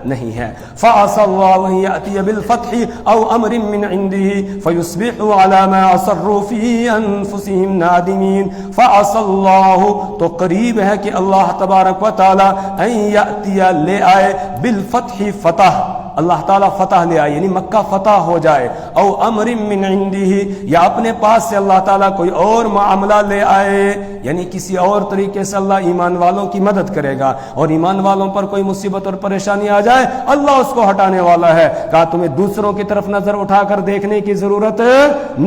Speaker 1: نہیں ہے۔ فَعَسَى اللَّهُ أَن يَأْتِيَ بِالْفَتْحِ أَوْ أَمْرٍ مِّنْ عِندِهِ فَيُصْبِحُوا عَلَى مَا أَصَرُّوا فِي أَنفُسِهِمْ نَادِمِينَ۔ فَعَسَى اللَّهُ، تو قریب ہے کہ اللہ تبارک و تعالی أَن يَأْتِيَ، لے آئے، بِالْفَتْحِ، فتح، اللہ تعالیٰ فتح لے آئے، یعنی مکہ فتح ہو جائے، او امر من عنده، یا اپنے پاس سے اللہ تعالیٰ کوئی اور معاملہ لے آئے، یعنی کسی اور طریقے سے اللہ ایمان والوں کی مدد کرے گا، اور ایمان والوں پر کوئی مصیبت اور پریشانی آ جائے اللہ اس کو ہٹانے والا ہے۔ کہا تمہیں دوسروں کی طرف نظر اٹھا کر دیکھنے کی ضرورت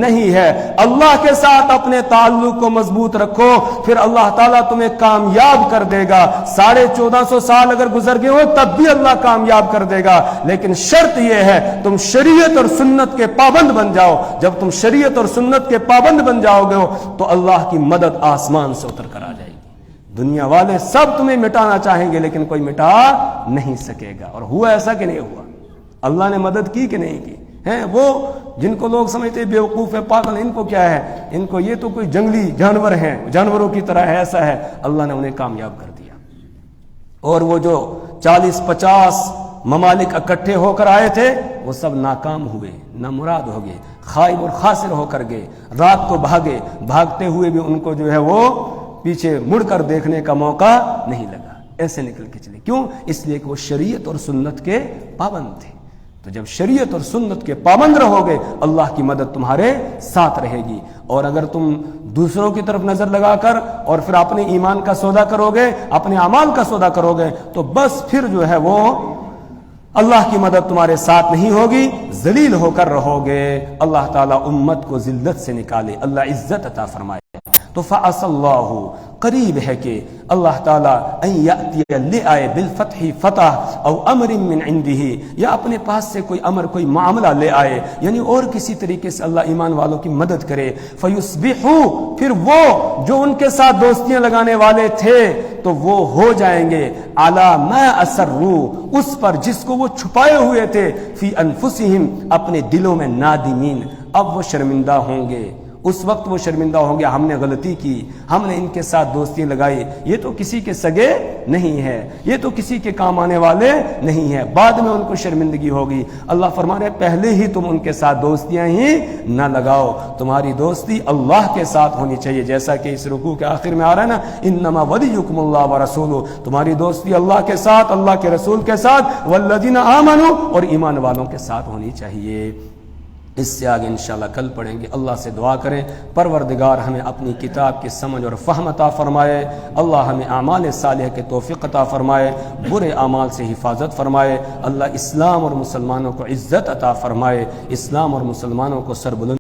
Speaker 1: نہیں ہے، اللہ کے ساتھ اپنے تعلق کو مضبوط رکھو، پھر اللہ تعالیٰ تمہیں کامیاب کر دے گا۔ 1450 سال اگر گزر گئے ہو تب بھی اللہ کامیاب کر دے گا، لیکن شرط یہ ہے تم شریعت اور سنت کے پابند بن جاؤ۔ جب تم شریعت اور سنت کے پابند بن جاؤ گے تو اللہ کی مدد آسمان سے اتر کر آ جائے گی۔ دنیا والے سب تمہیں مٹانا چاہیں گے لیکن کوئی مٹا نہیں سکے گا۔ اور ہوا ایسا کہ نہیں ہوا؟ اللہ نے مدد کی کہ نہیں کی؟ ہیں وہ جن کو لوگ سمجھتے بیوقوف ہے، پاگل، ان کو کیا ہے، ان کو یہ تو کوئی جنگلی جانور ہیں، جانوروں کی طرح ہے، ایسا ہے، اللہ نے انہیں کامیاب کر دیا۔ اور وہ جو 40-50 ممالک اکٹھے ہو کر آئے تھے وہ سب ناکام ہوئے، نامراد ہو گئے، خائب اور خاسر ہو کر گئے، رات کو بھاگے، بھاگتے ہوئے بھی ان کو جو ہے وہ پیچھے مڑ کر دیکھنے کا موقع نہیں لگا، ایسے نکل کے چلے۔ کیوں؟ اس لیے کہ وہ شریعت اور سنت کے پابند تھے۔ تو جب شریعت اور سنت کے پابند رہو گے اللہ کی مدد تمہارے ساتھ رہے گی۔ اور اگر تم دوسروں کی طرف نظر لگا کر اور پھر اپنے ایمان کا سودا کرو گے، اپنے اعمال کا سودا کرو گے، تو بس پھر جو ہے وہ اللہ کی مدد تمہارے ساتھ نہیں ہوگی، ذلیل ہو کر رہو گے۔ اللہ تعالیٰ امت کو ذلت سے نکالے، اللہ عزت عطا فرمائے۔ تو فعسى اللہ، قریب ہے کہ اللہ تعالیٰ ان یأتی، لے آئے، بالفتح، فتح، او امر من عنده، یا اپنے پاس سے کوئی امر، کوئی معاملہ لے آئے، یعنی اور کسی طریقے سے اللہ ایمان والوں کی مدد کرے۔ فیصبحوا، پھر وہ جو ان کے ساتھ دوستیاں لگانے والے تھے تو وہ ہو جائیں گے، علی ما اسروا، اس پر جس کو وہ چھپائے ہوئے تھے، فی انفسہم، اپنے دلوں میں، نادمین، اب وہ شرمندہ ہوں گے، اس وقت وہ شرمندہ ہوں گے ہم نے غلطی کی، ہم نے ان کے ساتھ دوستی لگائی، یہ تو کسی کے سگے نہیں ہے، یہ تو کسی کے کام آنے والے نہیں ہیں، بعد میں ان کو شرمندگی ہوگی۔ اللہ فرما رہے پہلے ہی تم ان کے ساتھ دوستیاں ہی نہ لگاؤ، تمہاری دوستی اللہ کے ساتھ ہونی چاہیے، جیسا کہ اس رکوع کے آخر میں آ رہا ہے نا، انما ولیکم اللہ ورسولہ، تمہاری دوستی اللہ کے ساتھ، اللہ کے رسول کے ساتھ، والذین آمنوا، اور ایمان والوں کے ساتھ ہونی چاہیے۔ اس سے آگے انشاءاللہ کل پڑھیں گے۔ اللہ سے دعا کریں پروردگار ہمیں اپنی کتاب کی سمجھ اور فہم عطا فرمائے، اللہ ہمیں اعمال صالحہ کے توفیق عطا فرمائے، برے اعمال سے حفاظت فرمائے، اللہ اسلام اور مسلمانوں کو عزت عطا فرمائے، اسلام اور مسلمانوں کو سربلند